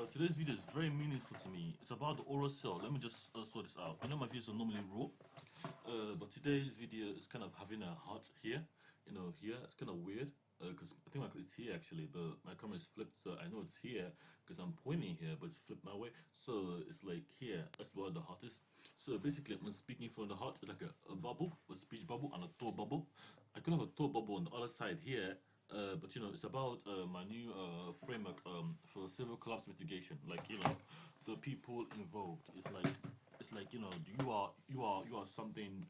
Today's video is very meaningful to me. It's about the oral cell. Let me just sort this out. I know my videos are normally raw, but today's video is kind of having a heart here. You know, here it's kind of weird because I think it's here actually, but my camera is flipped, so I know it's here because I'm pointing here, but it's flipped my way. So it's like here. That's where the heart is. So basically, when speaking from the heart, it's like a bubble, a speech bubble, and a thought bubble. I could have a thought bubble on the other side here. But you know, it's about my new framework for civil collapse mitigation. Like, you know, the people involved. It's like, you know, you are something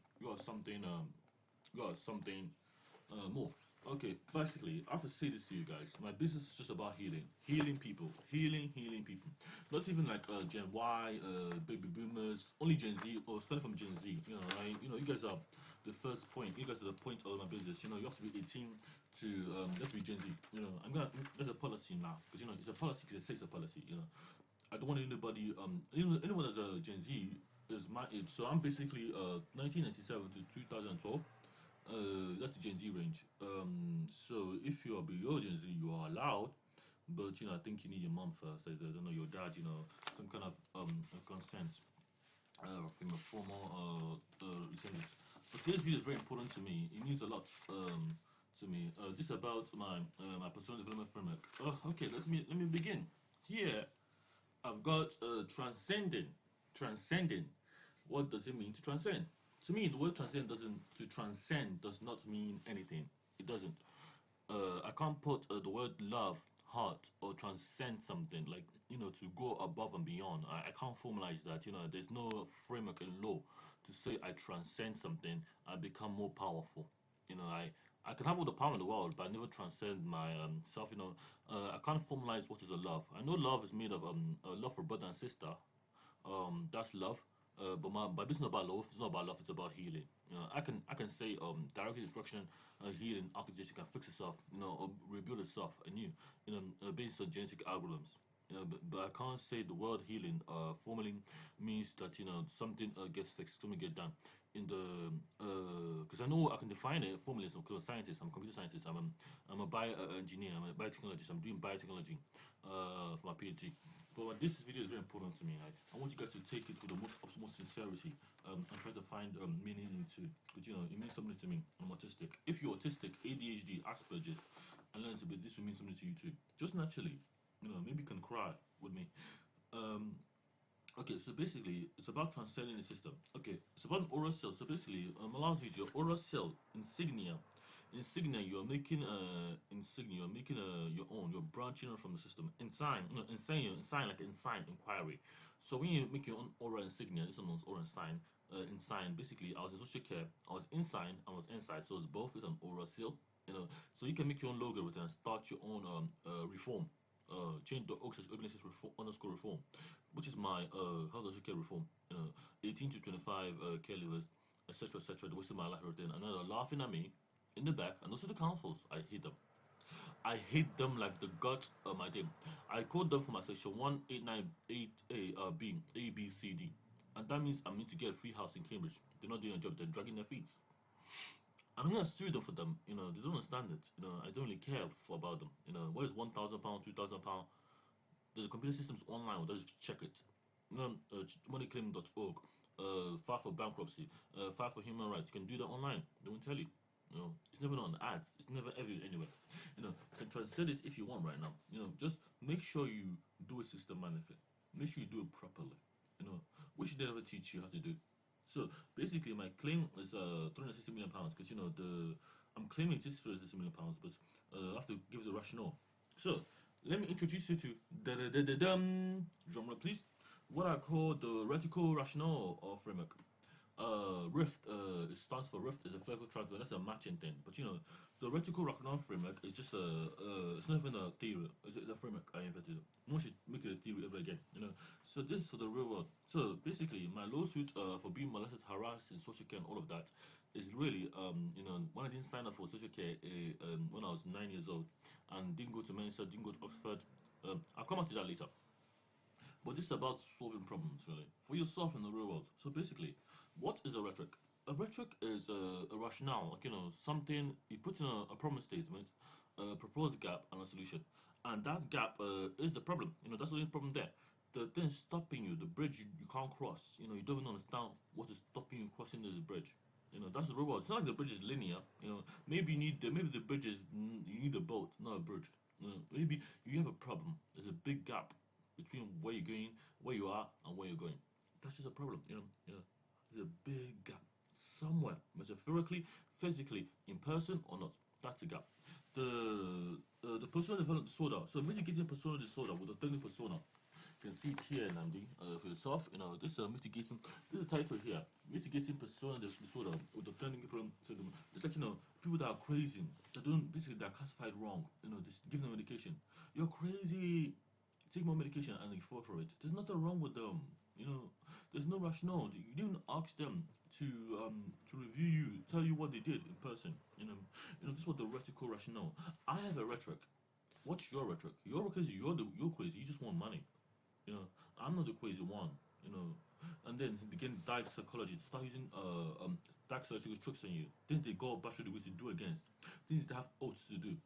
more. Okay, basically, I have to say this to you guys. My business is just about healing people, healing people. Not even like Gen Y, baby boomers, only Gen Z, or starting from Gen Z. You know, you guys are the first point. You guys are the point of my business. You know, you have to be 18 to you have to be Gen Z. You know, there's a policy now because you know it's a policy because it says a policy. You know, I don't want anybody anyone that's a Gen Z is my age. So I'm basically 1997 to 2012. That's the Gen Z range. So if you are below Gen Z, you are allowed, but you know I think you need your mom first. I don't know, your dad. You know, some kind of consent from a formal descendant. But today's video is very important to me. It means a lot to me. This is about my personal development framework. Okay, let me begin. Here, I've got transcending. Transcending. What does it mean to transcend? To me, the word to transcend does not mean anything. It doesn't. I can't put the word love, heart, or transcend something like, you know, to go above and beyond. I can't formalize that. You know, there's no framework in law to say I transcend something, I become more powerful. You know, I can have all the power in the world, but I never transcend my self. You know, I can't formalize what is a love. I know love is made of love for brother and sister. That's love. But my business is not about love. It's not about love. It's about healing. You know, I can say direct instruction, healing, architecture can fix itself. You know, or rebuild itself anew. You know, based on genetic algorithms. You know, but I can't say the word healing formally means that, you know, something gets fixed, something get done in the because I know I can define it formally. So, because I'm a scientist, I'm a computer scientist, I'm a bio engineer, I'm a biotechnologist, I'm doing biotechnology for my PhD. But this video is very important to me. I want you guys to take it with the most sincerity and try to find meaning into it. But you know, it means something to me. I'm autistic. If you're autistic, ADHD, Asperger's, and learn a bit, this will mean something to you too. Just naturally. You know, maybe you can cry with me. Okay, so basically, it's about transcending the system. Okay, it's about an oral cell. So basically, allows you your oral cell, Insignia. Insignia, you're making your own. You're branching out from the system. Ensign, like ensign, inquiry. So when you make your own oral insignia, this one was oral ensign. Ensign. Basically, I was in social care. I was ensign. I was inside. So it's both with an oral seal. You know, so you can make your own logo with it and start your own reform. Change the organization reform, which is my health and care reform. 18 to 25 care levers, etc., etc. The waste of my life, everything. And then they're laughing at me in the back, and those are the councils. I hate them. I hate them like the guts of my day. I called them for my section 1898A B A B C D, and that means I'm going to get a free house in Cambridge. They're not doing a job. They're dragging their feet. I'm gonna sue them for them. You know, they don't understand it. You know, I don't really care about them. You know, what is £1,000, £2,000? The computer system's online. We'll just check it. You know, moneyclaim.org. File for bankruptcy. File for human rights. You can do that online. They won't tell you. You know, it's never on ads. It's never ever anywhere. You know, you can translate it if you want right now. You know, just make sure you do it systematically. Make sure you do it properly. You know, which they never teach you how to do. So basically, my claim is 360 million pounds because you know I'm claiming it is 360 million pounds, but I have to give the rationale. So let me introduce you to drum roll, please. What I call the reticle rationale or framework. Rift, it stands for Rift, is a vertical transfer. That's a matching thing. But you know, the reticle rationale framework is just it's not even a theory. It's a framework I invented. No one should make it a theory ever again. You know. So this is for the real world. So basically, my lawsuit for being molested, harassed in social care and all of that is really you know, when I didn't sign up for social care when I was 9 years old and didn't go to Mensa, didn't go to Oxford. I'll come back to that later. But this is about solving problems, really, for yourself in the real world. So basically, what is a rhetoric? A rhetoric is a rationale, like, you know, something, you put in a problem statement, a proposed gap, and a solution. and that gap is the problem. That's the only problem there. The thing stopping you, the bridge you can't cross. You don't even understand what is stopping you crossing this bridge. That's the reward. It's not like the bridge is linear. Maybe maybe the bridge is you need a boat, not a bridge. Maybe you have a problem. There's a big gap between where you're going, where you are, and where you're going. That's just a problem. There's a big gap somewhere, metaphorically, physically, in person or not. That's a gap. The personal development disorder. So mitigating personal disorder with authentic persona. You can see it here, Namdi, for yourself. This mitigating. This is the title here. Mitigating persona disorder with authentic persona. It's like people that are crazy. That don't basically they're classified wrong. Just give them medication. You're crazy. Take more medication and they fall for it. There's nothing wrong with them. There's no rationale. You didn't ask them to review you, tell you what they did in person. This is what the rhetorical rationale. I have a rhetoric. What's your rhetoric? Your rhetoric is you're crazy. You just want money. I'm not the crazy one. And then he began dark psychology to start using dark psychological tricks on you. Things they go back to the ways to do against. Things they have oaths to do.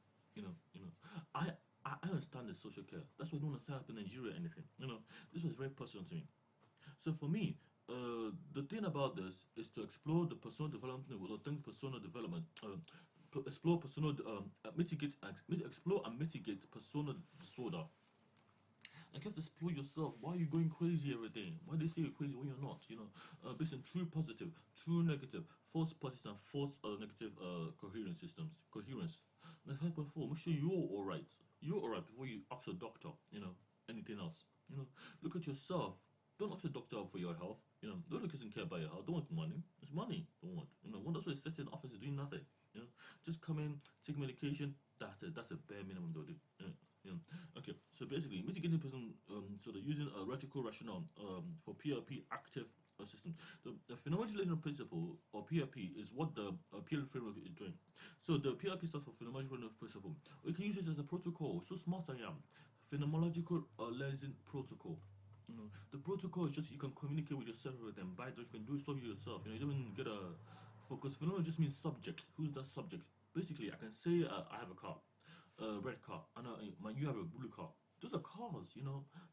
I understand the social care. That's why I don't want to set up in Nigeria or anything. This was very personal to me. So for me, the thing about this is to explore the personal development with authentic personal development. Explore personal, explore and mitigate personal disorder. And you have to explore yourself. Why are you going crazy every day? Why do they say you're crazy when you're not? Based on true positive, true negative, false positive, and false negative coherence systems. Coherence. And that's 5.4. Make sure you're all right. You're all right before you ask a doctor. Anything else. Look at yourself. Don't ask a doctor for your health. Doctor doesn't care about your health. Don't want money. It's money. Don't want. One that's why they sit in office is doing nothing. Just come in, take medication. That's it. That's a bare minimum they'll do. Okay, so basically, mitigating person, so they're using a rhetorical rationale for PLP active system. The phenomenological principle, or PLP, is what the PLP framework is doing. So the PLP stands for phenomenological principle. We can use this as a protocol. So smart I am. Phenomenological lensing protocol. The protocol is just you can communicate with yourself with them. By that, you can do stuff yourself. You don't even get a focus. Phenomenology just means subject. Who's that subject? Basically, I can say I have a car. Red car. I know you have a blue car. Those are cars,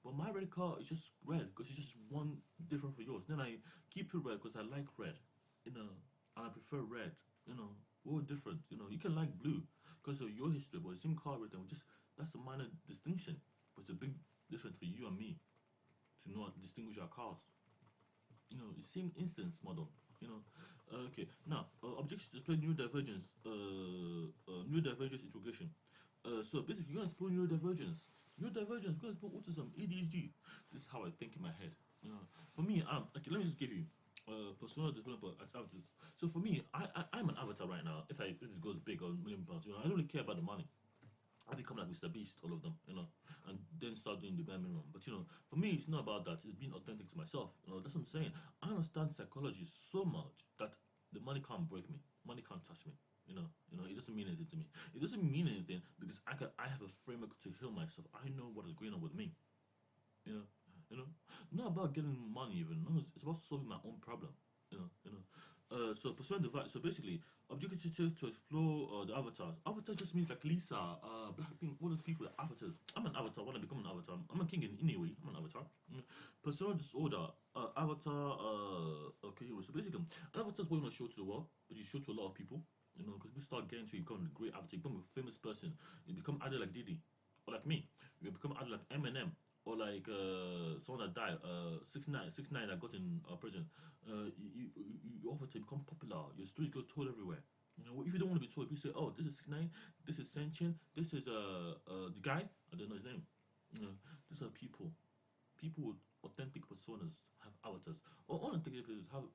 but my red car is just red because it's just one different for yours. Then I keep it red because I like red, and I prefer red. We're different. You can like blue because of your history, but the same car with them. That's a minor distinction, but it's a big difference for you and me to not distinguish our cars. The same instance model. Okay. Now, objectives to display neurodivergence. Neurodivergence integration. So basically, you're going to explore neurodivergence. Neurodivergence, you're going to explore autism, ADHD. This is how I think in my head. For me, okay, let me just give you personal development as avatars. So for me, I'm an avatar right now. If this goes big on £1,000,000, I don't really care about the money. I become like Mr. Beast, all of them, and then start doing the bare minimum. But for me, it's not about that. It's being authentic to myself. That's what I'm saying. I understand psychology so much that the money can't break me. Money can't touch me. It doesn't mean anything to me. It doesn't mean anything because I have a framework to heal myself. I know what is going on with me. Not about getting money even. No, it's about solving my own problem. So personal device. So basically, objective to explore the avatars. Avatar just means like Lisa, Blackpink, all those people are avatars. I'm an avatar when I become an avatar. I'm a king in anyway. I'm an avatar. Personal disorder. Avatar. Okay. So basically, an avatar is what you want to show to the world, but you show to a lot of people. Because we start getting to become a great avatar, you become a famous person. You become either like Diddy or like me. You become either like Eminem or like someone that died, 6ix9ine that got in prison. You offer to become popular. Your stories go told everywhere. If you don't want to be told, you say, "Oh, this is 6ix9ine. This is Sentient. This is the guy. I don't know his name." These are people. People with authentic personas have avatars. Or unauthentic people have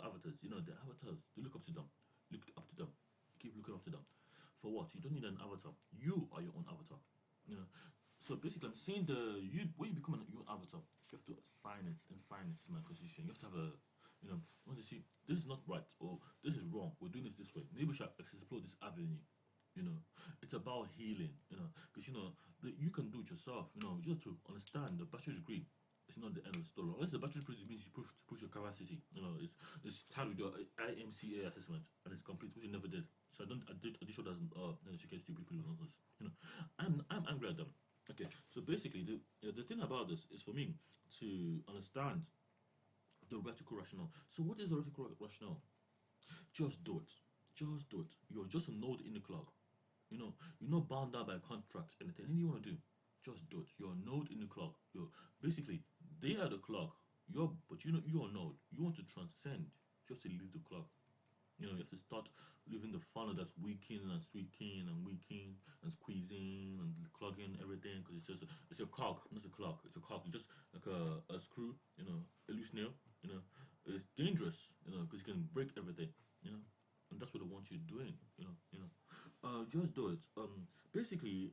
avatars. They're avatars. They look up to them. Look up to them. Keep looking up to them. For what? You don't need an avatar. You are your own avatar. So basically, I'm saying when you become your own avatar, you have to assign it to my position. You have to have you want to see this is not right or this is wrong. We're doing this way. Maybe we should explore this avenue. It's about healing. Because you can do it yourself. You just have to understand the bachelor's degree. It's not the end of the story. Unless the bachelor's degree means you prove your capacity. It's tied with your IMCA assessment and it's complete, which you never did. So I did show that educate stupid people on this. I'm angry at them. Okay, so basically, the thing about this is for me to understand the rhetorical rationale. So, what is the rhetorical rationale? Just do it. Just do it. You're just a node in the clock. You're not bound down by contracts. Anything you want to do, just do it. You're a node in the clock. You're basically they are the clock. You're a node. You want to transcend. You have to leave the clock. You have to start living the funnel that's weakening and squeaking and weakening and squeezing and clogging everything because it's a cog, not a clock. It's a cog. It's just like a screw, a loose nail. It's dangerous, because you can break everything. And that's what they want you doing. Just do it. Basically,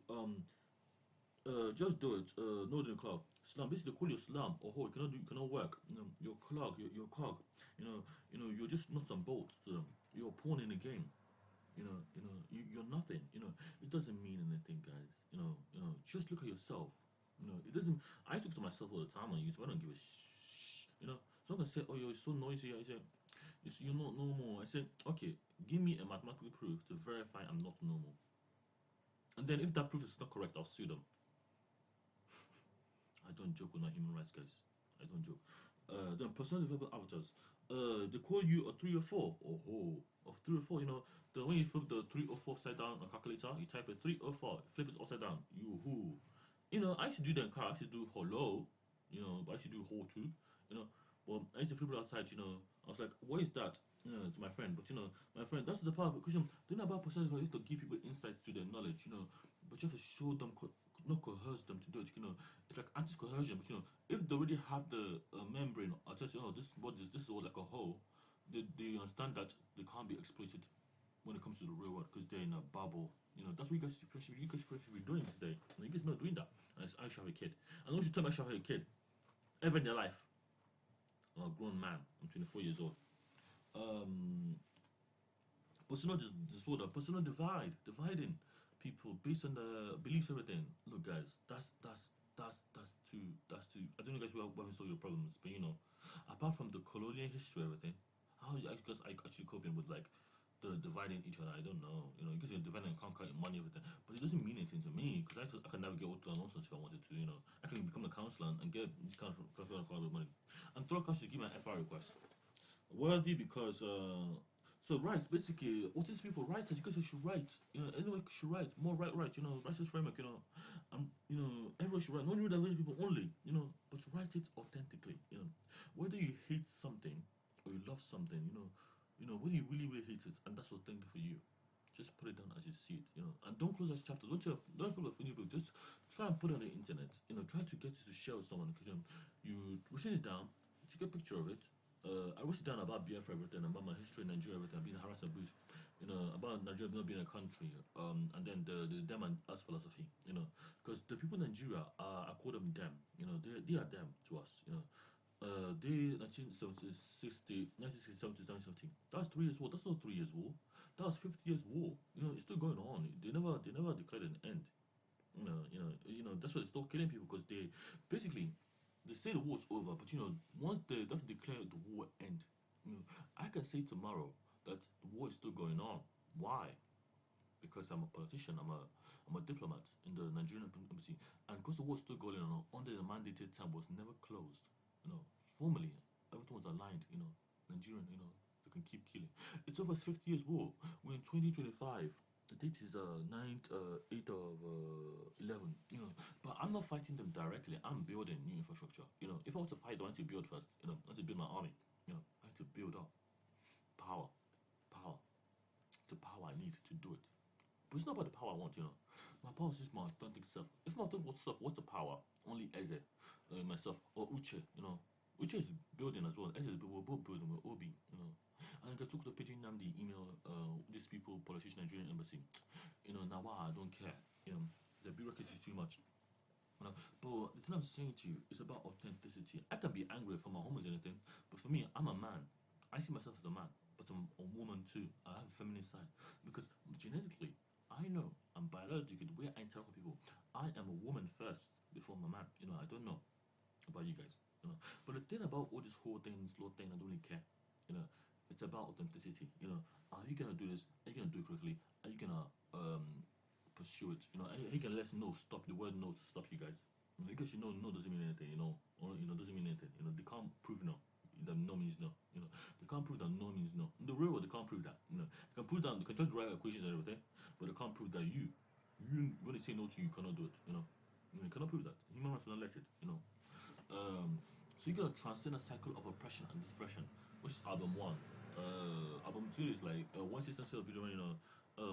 just do it. Node in the cloud. Slam. Basically, call your slam or hoe. You cannot work. Your clog, your cog. You're just nuts and bolts to them. You're a pawn in the game. You're nothing. It doesn't mean anything, guys. Just look at yourself. It doesn't. I talk to myself all the time on YouTube. I don't give a Someone can say, "Oh, you're so noisy." I say, "You're not normal." I say, "Okay, give me a mathematical proof to verify I'm not normal." And then if that proof is not correct, I'll sue them. I don't joke with my human rights, guys. I don't joke. Then personal development avatars. They call you a 3 or 4. Oh, of 3 or 4. When you flip the 3 or 4 upside down on a calculator, you type a 3 or 4, flip it upside down. You who? I used to do that in car. I used to do hello. But I used to do ho too. Well, I used to flip it outside. I was like, what is that? To my friend. But my friend, that's the part because the thing about personal development is to give people insight to their knowledge. But you have to show them not coerce them to do it. It's like anti-coercion. But if they already have the membrane, I'll tell you, this is what like a hole. They understand that they can't be exploited when it comes to the real world because they're in a bubble. That's what you guys should be doing today. And you guys not doing that. And I should have a kid. And once you tell me I should have a kid, ever in their life, I'm a grown man. I'm 24 years old. Personal disorder, personal dividing people based on the beliefs, everything. Look, guys, that's too. I don't know, guys, we haven't solved your problems, but apart from the colonial history, everything, how you guys actually coping with like the dividing each other? I don't know. You guys are dividing and conquering money, everything, but it doesn't mean anything to me because I can navigate all the nonsense if I wanted to. I can become a counselor and get this kind of money. And third, I should give my FR request. Worthy because so right basically autistic people writers because they should write anyone should write more write writers framework and everyone should write not only the people only but write it authentically whether you hate something or you love something whether you really hate it and that's authentic for you just put it down as you see it and don't close that chapter don't feel a new book just try and put it on the internet try to get it to share with someone because you write it down take a picture of it I wrote it down about Biafra everything, about my history in Nigeria, everything, being harassed and abused, about Nigeria not being a country, and then the them and us philosophy, because the people in Nigeria I call them them, they are them to us, they 1960, 1967 to 1970. That's 3 years war. That's not 3 years war. That was 50 years war. It's still going on. They never declared an end. That's why they still killing people because they basically they say the war's over, but once they have to declare the war end, I can say tomorrow that the war is still going on. Why? Because I'm a politician, I'm a diplomat in the Nigerian embassy, and because the war is still going on under the mandated time was never closed. Formally everything was aligned. Nigerian, they can keep killing. It's over 50 years war. We're in 2025. The date is 9th, 8th of 11. But I'm not fighting them directly. I'm building new infrastructure. If I want to fight, I want to build first. I want to build my army. I want to build up power, power, the power I need to do it. But it's not about the power I want. My power is just my authentic self. If my authentic self, what's the power? Only Eze, myself, or Uche. Uche is building as well. Eze is we're both building. We're Obi. And I can talk to Pigeon Namdi, email these people, politician, Nigerian embassy. Now I don't care. The bureaucracy is too much. But the thing I'm saying to you is about authenticity. I can be angry for my homies or anything, but for me, I'm a man. I see myself as a man, but I'm a woman too. I have a feminine side because genetically, I know I'm biologically the way I interact with people. I am a woman first before I'm a man. I don't know about you guys. But the thing about all this whole thing, slow thing, I don't really care. It's about authenticity. Are you gonna do this? Are you gonna do it correctly? Are you gonna pursue it. You know, he can let no stop the word no to stop you guys. You know, because you know no doesn't mean anything. You know, or you know doesn't mean anything. You know, they can't prove no. That no means no. You know, they can't prove that no means no. In the real world, they can't prove that. You know, they can prove that they can try to write equations and everything, but they can't prove that you when they say no to you, cannot do it. You cannot prove that. Human rights will not let it. So you gotta transcend a cycle of oppression and dispersion, which is album one. Album two is like one system cell video.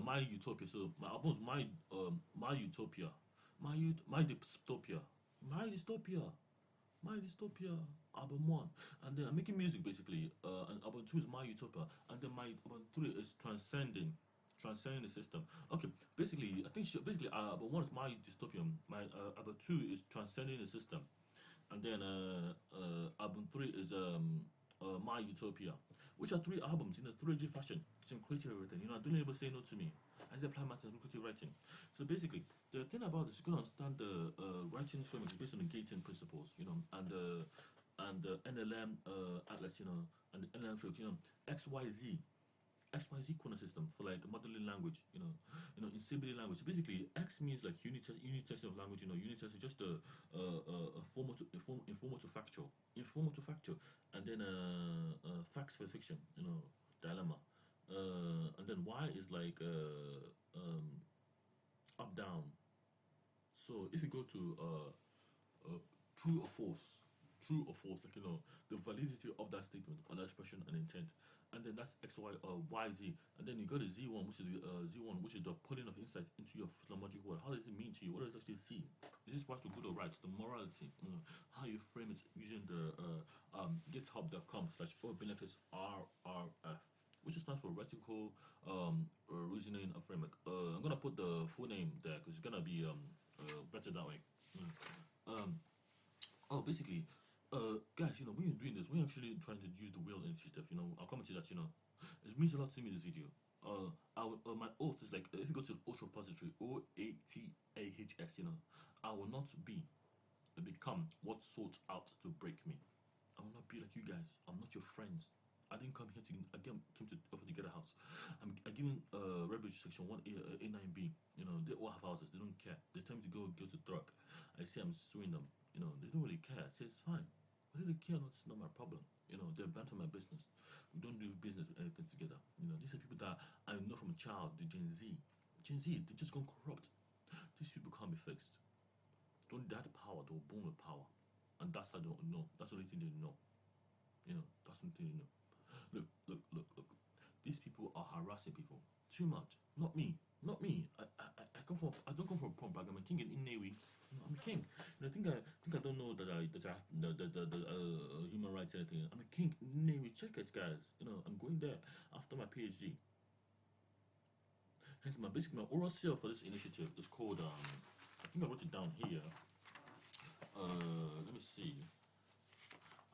My utopia. So my album's my utopia, my dystopia, my dystopia. My Dystopia, album one, and then I'm making music basically. And album two is My Utopia, and then my album three is transcending the system. Okay, basically, I think basically album one is My Dystopia. My album two is transcending the system, and then album three is My Utopia, which are three albums in a 3G fashion. It's in creative everything. I don't able to say no to me. I did apply maths and creative writing. So basically, the thing about this, you can understand the writing framework is based on the gating principles, and the NLM atlas, and the NLM framework, XYZ. XYZ corner system for like modeling language, in Sibley language. So basically, X means like unit testing of language. Unit test is just a informal to factual, and then facts for fiction. Dilemma, and then Y is like up down. So if you go to true or false, like the validity of that statement or that expression and intent, and then that's X Y Y Z, and then you go to Z1, which is the Z1, which is the putting of insight into your philological world. How does it mean to you? What does it actually see? Is this right or good or right? The morality, how you frame it using the github.com/openlectors_RRF, which stands for Reticle Reasoning Framework. I'm gonna put the full name there because it's gonna be better that way. Basically, guys, when you're doing this, when you're actually trying to use the wheel initiative, I'll comment to that, it means a lot to me, this video. My oath is like, if you go to the oath repository, OATAHS, I will not become what sought out to break me. I will not be like you guys. I'm not your friends. I didn't come here came to offer to get a house. I given Rebel section 1A, A9B. They all have houses. They don't care. They tell me to go to drug. I say I'm suing them. They don't really care. I say it's fine. Whether they care or not, it's not my problem. They're banned from my business. We don't do business with anything together. These are people that I know from a child, the Gen Z. Gen Z, they just gone corrupt. These people can't be fixed. Don't they have the power, they were born with power. And that's how they don't know. That's the only thing they know. That's the only thing they know. Look. These people are harassing people too much. Not me. I don't come from a poor bag. I'm a king in Innewi. I'm a king. I think I don't know that I have the human rights or anything. I'm a king in Innewi. Check it, guys. I'm going there after my PhD. Hence, my oral seal for this initiative is called. I think I wrote it down here. Let me see.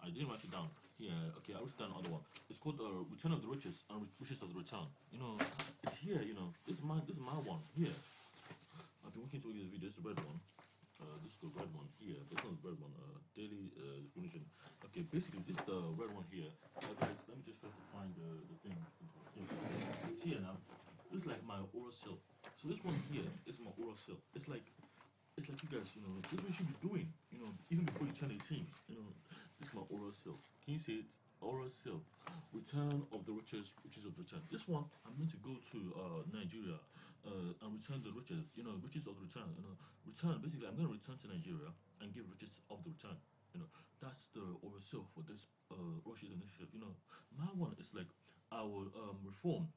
I didn't write it down here. Okay, I wrote it down another one. It's called Return of the Riches and Riches of the Return. It's here. This is my one here. I've been working through this video. This is the red one. This is the red one here. This is not the red one. Daily discrimination. Okay, basically this is the red one here. Guys, let me just try to find the thing. It's here now. This is like my oral seal. So this one here is my oral seal. It's like you guys, this is what you should be doing, even before you turn 18, this is my oral seal. Can you see it? Oral seal. Return of the riches of the return. This one, I'm meant to go to Nigeria and return the riches, riches of the return, return, basically, I'm going to return to Nigeria and give riches of the return, that's the oral seal for this Russian initiative, My one is like, I will reform,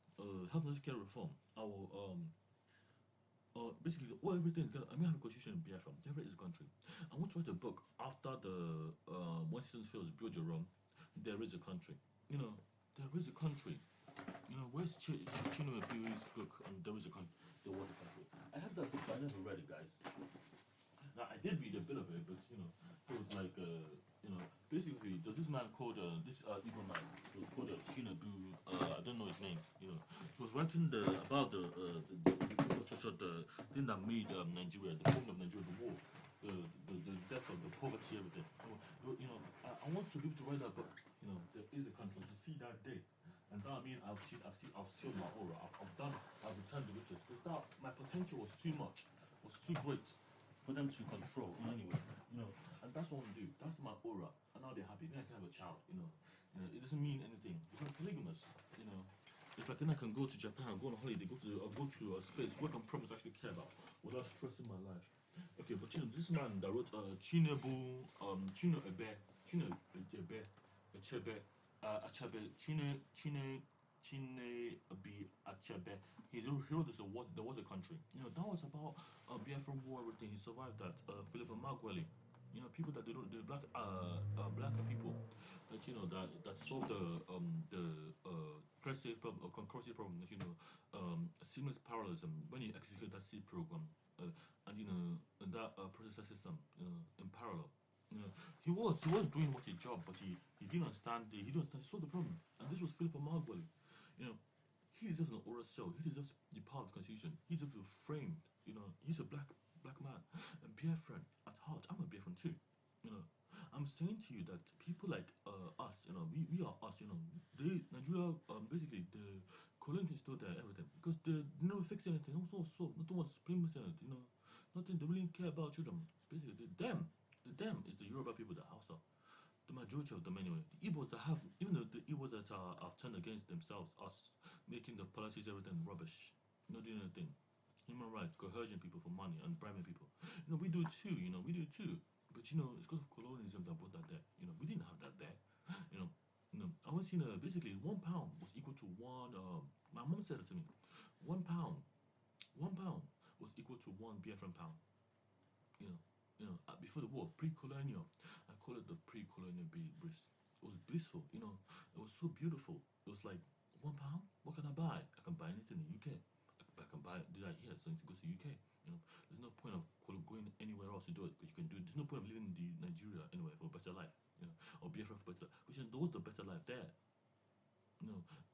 health and care reform, I will, basically, everything is gonna. I mean, I have a constitution in Biafra. Biafra is a country. I want to write a book after the One System Fails, Build Your Own. There is a country. There is a country. Where's Chinua Achebe's book? And there is a country. There was a country. I have that book, but I never read it, guys. Now I did read a bit of it, but it was like basically there's this man called this evil man. It was called Shinabu. I don't know his name. He was writing about the thing that made Nigeria, the problem of Nigeria, the war, the death of the poverty, everything. I want to be able to write that book. There is a country to see that day, and That I mean, I've sealed my aura. I've returned the riches because that my potential was too much, was too great for them to control in any way, And that's what I want to do. That's my aura, and now they're happy. Then I can have a child, It doesn't mean anything. It's not polygamous, It's like then I can go to Japan, go on a holiday, go to a space where I can promise I actually care about without stressing my life. Okay, but this man that wrote Chinebu, Chino Ebe, Chino Ebe, Achebe, Achebe, Chine Abi Achebe. He wrote this. There was a country. That was about Biafran War. Everything. He survived that. Philip Magwele. People that they don't, the black people that that solved the threat safe problem, concurrency problem. Seamless parallelism when you execute that C program, and that processor system, in parallel. He was doing what his job, but he didn't understand. He didn't understand. He solved the problem, and this was Philip Margbally. He deserves an oral cell. He deserves the power of the constitution. He deserves to be framed. He's a black man, and Biafran at heart. I'm a Biafran too. I'm saying to you that people like us, we are us. Nigeria, basically the colony is still there, everything because they never fix anything. Also, nothing was implemented. Nothing. They really care about children. Basically, the them is the Yoruba people, the Hausa. The majority of them anyway. The Igbos that have, even though the Igbos that have turned against themselves, us, making the policies, everything rubbish, not doing anything. Human rights, coercing people for money and bribing people. We do too, we do too. But it's because of colonialism that brought that there. We didn't have that there. I was seeing basically £1 was equal to one. My mom said it to me. £1 was equal to one BFM pound. Before the war, pre-colonial. I call it the pre-colonial bliss. It was blissful, it was so beautiful. It was like £1. What can I buy? I can buy anything in the UK. I can buy that here, so I need to go to the UK. There's no point of going anywhere else to do it because you can do it. There's no point of living in Nigeria anyway for a better life, or BFF for better life because there was the better life there.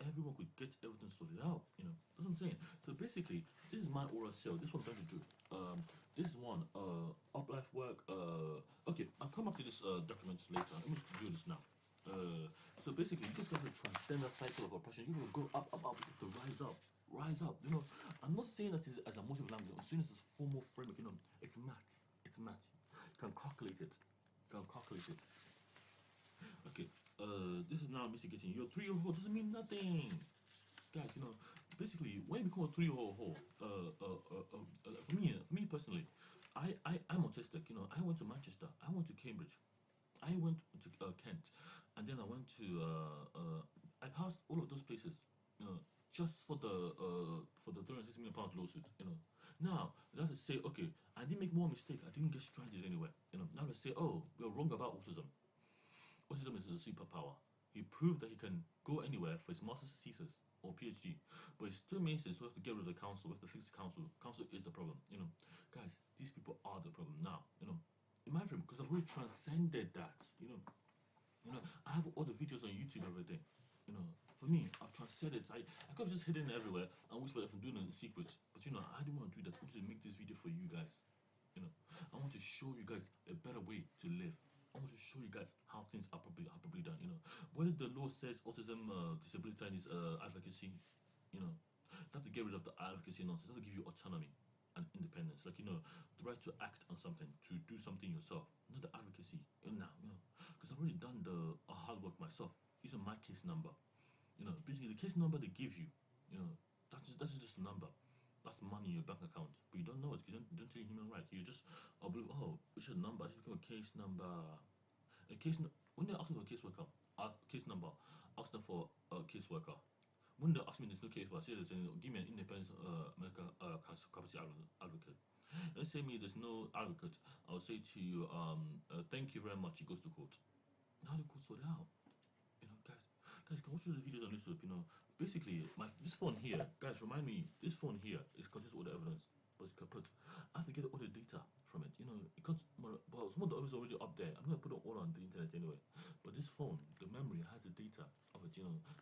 Everyone could get everything sorted out. That's what I'm saying. So basically, this is my oral cell. This is what I'm trying to do. This is one up life work. Okay, I'll come back to this documents later. Let me just do this now. So basically, you just got to transcend that cycle of oppression. You have to go up. You have to rise up. I'm not saying that it's as a motive language. I'm saying it's a formal framework. It's maths. You can calculate it. Okay, this is now mitigating. Your 3-year-old doesn't mean nothing, guys. Basically, when you become a 3-year-old, for me personally, I'm autistic. I went to Manchester. I went to Cambridge. I went to Kent, and then I went to. I passed all of those places. Just for the £360 million lawsuit. Now they have to say, okay, I didn't make more mistake. I didn't get stranded anywhere. Now they say, oh, we're wrong about autism. Autism is a superpower. He proved that he can go anywhere for his master's thesis or PhD, but he still makes it. So we have to get rid of the council. We have to fix the council. Council is the problem. Guys, these people are the problem now. In my frame, because I've already transcended that. I have all the videos on YouTube, everything. For me, I've transcended. I could have just hidden it everywhere and wait for them from doing it in secret. But I didn't want to do that. I wanted to make this video for you guys. I want to show you guys a better way to live. I want to show you guys how things are properly done. Whether the law says autism, disability, and is advocacy, you have to get rid of the advocacy nonsense. It has to give you autonomy and independence. Like the right to act on something, to do something yourself, not the advocacy. Because I've already done the hard work myself. These are my case number. Basically the case number they give you, that's just a number. That's money in your bank account, but you don't know it. You don't treat human rights. You just believe, oh, it's a number. It's become a case number. When they ask me for a caseworker, case number, ask them for a caseworker. When they ask me there's no case for, I say give me an independent medical capacity advocate. Let's say there's no advocate. I'll say to you, thank you very much. It goes to court. How do court sort it out? Guys, can watch the videos on YouTube. Basically, this phone here, guys, remind me, this phone here contains all the evidence, but it's kaput. I have to get all the data from it. It can't. Well, some of the evidence already up there. I'm gonna put it all on the internet anyway. But this phone, the memory has the data of it.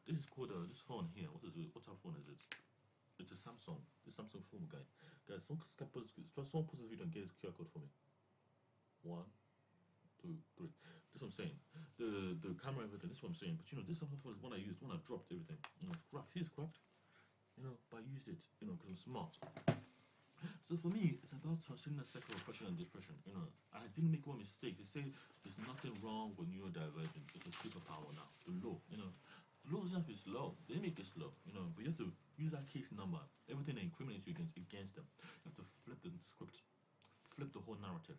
This is called this phone here. What is it? What type of phone is it? It's a Samsung. The Samsung phone, guys. Someone put this video and get this QR code for me. 1, 2, 3. That's what I'm saying. the camera, everything. That's what I'm saying. But you know, this software is one I used when I dropped everything. You know, it's cracked. See, it's cracked. You know, but I used it. You know, because I'm smart. So for me, it's about transitioning the cycle of oppression and depression. You know, I didn't make one mistake. They say there's nothing wrong with neurodivergent. It's a superpower now. The law, you know, the law doesn't have to be slow. They make it slow, you know, but you have to use that case number. Everything that incriminates you against them. You have to flip the script, flip the whole narrative,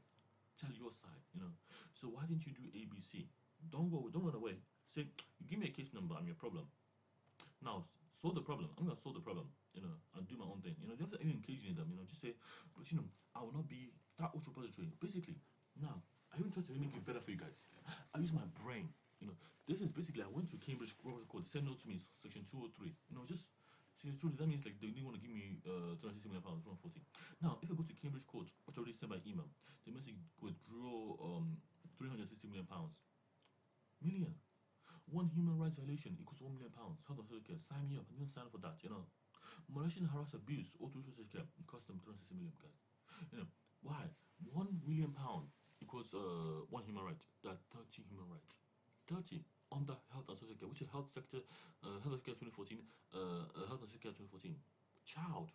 tell your side. You know, so why didn't you do ABC? Don't run away. Say, you give me a case number. I'm your problem. Now, solve the problem. I'm gonna solve the problem, you know, and do my own thing. You know, you have to engage in them, you know, just say, but you know, I will not be that ultra repository. Basically, now I even try to make it better for you guys. I use my brain. You know, this is basically I went to Cambridge Robert Code, send note to me section 203. You know, just section 203, that means like they didn't want to give me 260 million pounds, 240. Now, if I go to Cambridge Court, which I already sent by email, they message withdraw 360 million pounds. Million. One human rights violation equals £1 million. Health and social care. Sign me up. I didn't sign up for that. You know, molestation, harass, abuse, all through social care. It costs them 360 million, guys. You know, why? £1 million equals one human right. That 30 human rights. 30 under health and social care, which is health sector, health and social care 2014, health and social care 2014. Child,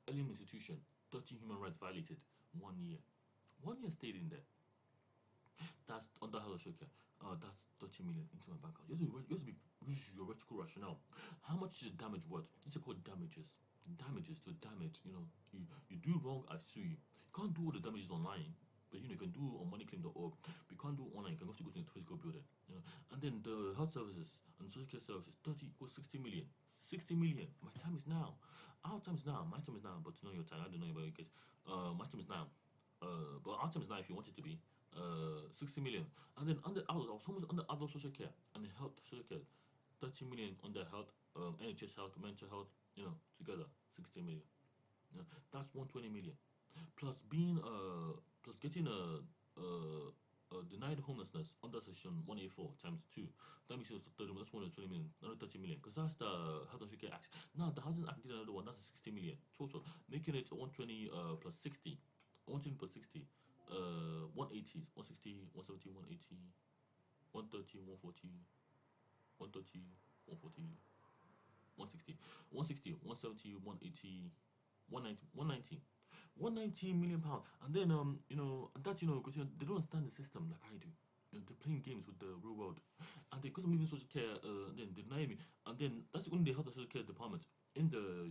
alien institution, 30 human rights violated. 1 year. 1 year stayed in there. That's under health and social care. That's 30 million into my bank account. You have to use your rhetorical rationale. How much is the damage worth? These are called damages. Damages to damage. You know, you do wrong, I sue you. You can't do all the damages online, but you know you can do on moneyclaim.org. But you can't do it online. You can have to go to the physical building. You know, and then the health services and social care services 30 equals 60 million. 60 million. My time is now. Our time is now. My time is now. But you know your time. I don't know about you guys. My time is now. But our time is now if you want it to be. 60 million, and then under others, I was almost under other social care and health social care, 30 million under health, NHS health, mental health, you know, together 60 million. You know, that's 120 million. Plus being plus getting denied homelessness under section 184 times 2. That makes it 30 million. That's 120 million, another 30 million. Because that's the Health and Social Care Act. Now the Housing Act did another one, that's 60 million total, making it 120 plus 60. 120 plus 60. 180, 160, 170, 180, 130, 140, 130, 140, 160, 160, 170, 180, 190, 190. 190 million pounds, and then you know, and that's, you know, because you know, they don't understand the system like I do. You know, they're playing games with the real world, and because I'm leaving social care, then they deny me, and then that's only the health and social care department in the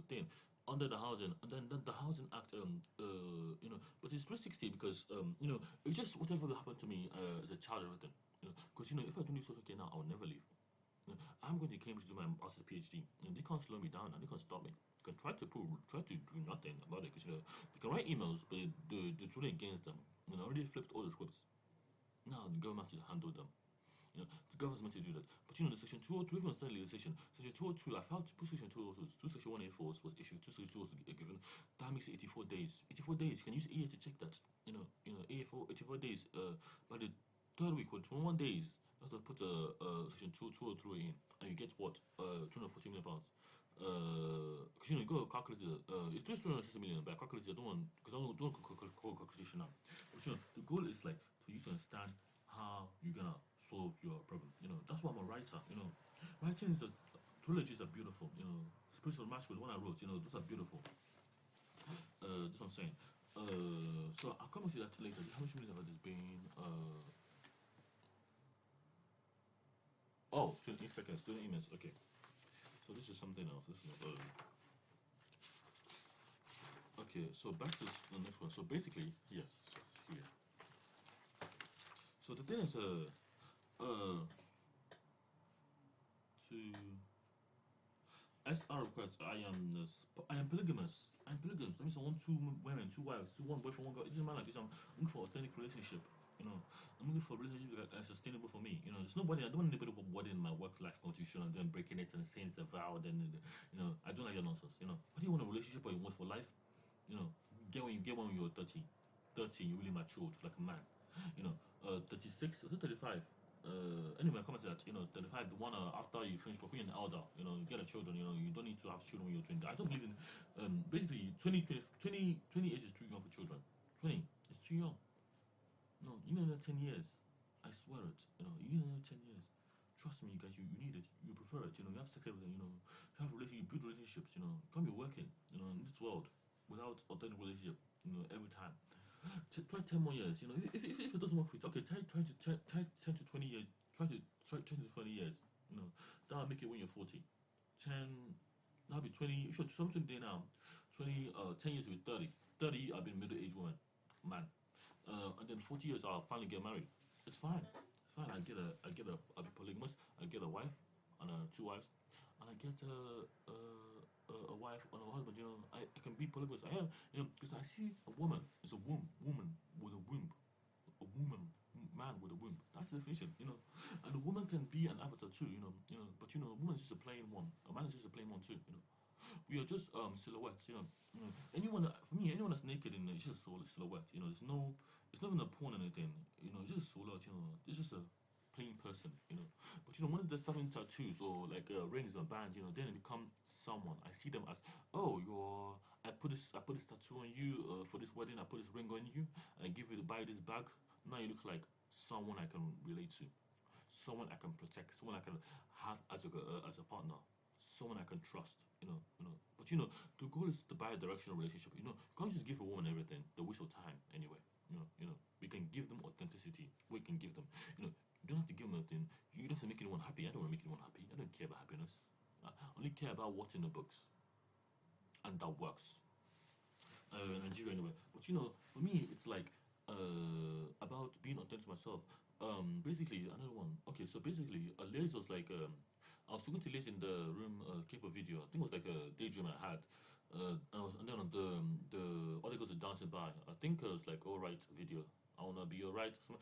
thing under the housing, and then the housing act, you know, but it's 360 because you know, it's just whatever will happen to me as a child or everything, you know, because you know, if I don't do social care now, I'll never leave. You know, I'm going to Cambridge to do my master's PhD, and they can't slow me down, and they can't stop me. They can try to do nothing about it, because you know, they can write emails, but it's really against them. You know, I already flipped all the scripts. Now the government has to handle them. You know, the government's meant to do that. But you know, the section 202, even study legislation, section 202, I filed two section 202, two section 184 was issued, two section 202 was given. That makes it 84 days. 84 days. You can use EA to check that. You know, 84 days. By the third week, or 21 days, you have to put section 203 in, and you get what? 240 million pounds. Because you know, you go calculate it's 260 million, but I calculate it. I don't want, because I don't calculation now. But you know, the goal is like for you to understand how you're gonna solve your problem. You know, that's why I'm a writer. You know, writing is trilogies are beautiful. You know, Spiritual Mastery, the one I wrote. You know, those are beautiful. That's what I'm saying. So I'll come with you that later. How much minutes have this been? Oh, 20 seconds, 20 minutes. Okay. So this is something else. This is okay. So back to the next one. So basically, yes, here. So the thing is, to SR request, I am polygamous. I'm polygamous. That means I want two women, two wives, one boyfriend, one girl. It doesn't matter, because I'm looking for an authentic relationship. You know, I'm looking for a relationship that is sustainable for me. You know, there's nobody. I don't want anybody wording my work-life constitution and then breaking it and saying it's a vow. Then, you know, I don't like that nonsense. You know, what do you want, a relationship or you want for life? You know, get when you're 30, you're really matured like a man. You know, 36 or 35. Anyway, I comment to that. You know, 35, the one after you finish working an elder. You know, you get a children. You know, you don't need to have children when you're 20. I don't believe in basically 20 age is too young for children. 20 is too young. No, you know, 10 years. I swear it. You know, 10 years. Trust me, you guys. You need it. You prefer it. You have sex with them. You have relationship. You build relationships. You can't be working. In this world without authentic relationship. Every time. Try 10 more years. If it doesn't work for you, okay. Try 10 to 20 years. Try 10 to 20 years. That'll make it when you're 40. 10. That'll be 20. If you're something today now, 20. 10 years will be 30. 30. I've been middle-aged woman, man. And then 40 years I'll finally get married. It's fine. It's fine. I'll be polygamous. I get a wife and two wives, and I get a wife and a husband. I can be polygamous. I am, because I see a woman is a woman with a womb, a woman man with a womb. That's the definition. And a woman can be an avatar too. But a woman is just a plain one. A man is just a plain one too. We are just silhouettes. Anyone for me, anyone that's naked in it's just a silhouette. It's not even a porn or anything. It's just a silhouette. It's just a plain person. But when they start in tattoos or like rings or bands, then they become someone. I see them as, oh, I put this tattoo on you for this wedding. I put this ring on you. I give you to buy this bag. Now you look like someone I can relate to, someone I can protect, someone I can have as a partner, someone I can trust. But the goal is the bi-directional relationship. You can't just give a woman everything. They waste your time anyway. We can give them authenticity. We can give them. You don't have to give them anything. You don't have to make anyone happy. I don't want to make anyone happy. I don't care about happiness. I only care about what's in the books, and that works. Nigeria anyway. But for me, it's like about being authentic to myself. Basically, another one. Okay, so basically, Liz was like, I was talking to Liz in the room, clip a video. I think it was like a daydream I had. And then on the other girls are dancing by. I think it was like alright video. I wanna be alright. But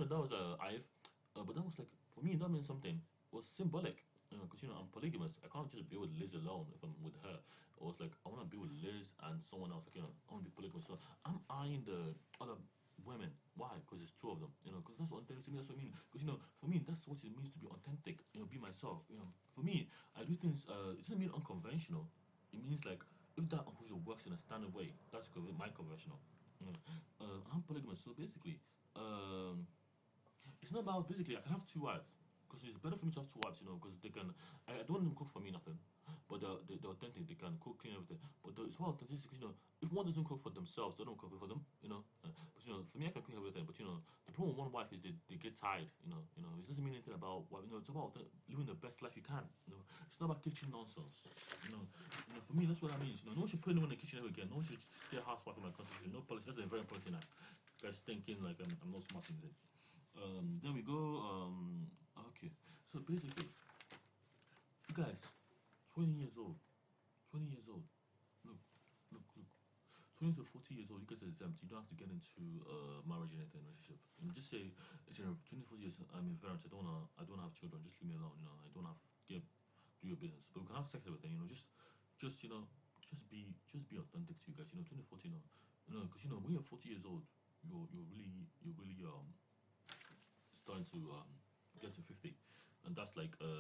that was I've. But that was like for me that meant something. It was symbolic. Because I'm polygamous. I can't just be with Liz alone if I'm with her. It was like I wanna be with Liz and someone else. Like I wanna be polygamous. So I'm eyeing the other women. Why? Because there's two of them. Because that's what authentic to me. That's what I mean. Because for me, that's what it means to be authentic. Be myself. For me, I do things. It doesn't mean unconventional. It means like if that unconventional works in a standard way, that's my conventional. I'm polygamous, so basically, it's not about basically I can have two wives because it's better for me to have two wives, because they can. I don't want them to cook for me nothing, but they're authentic. They can cook, clean everything. But it's about authenticity because if one doesn't cook for themselves, they don't cook for them. But for me, I can cook everything. But the problem with one wife is they get tired. It doesn't mean anything about what it's about living the best life you can. It's not about kitchen nonsense. For me, that's what that means. No one should put anyone in the kitchen ever again. No one should say housewife in my constitution. No policy. That's a very important thing. Now. You guys thinking like I'm not smart in this. Then we go. Okay, so basically, you guys, 20 years old, 20 years old. Look. 20 to 40 years old, you guys are exempt. You don't have to get into marriage or anything, relationship. Just say, it's 20 to 40 years. I'm a parent. I don't have children. Just leave me alone. I don't have do your business. But we can have sex with everything. Just be authentic to you guys. 20 to 40, because when you're 40 years old, you're really starting to get to 50, and that's like 100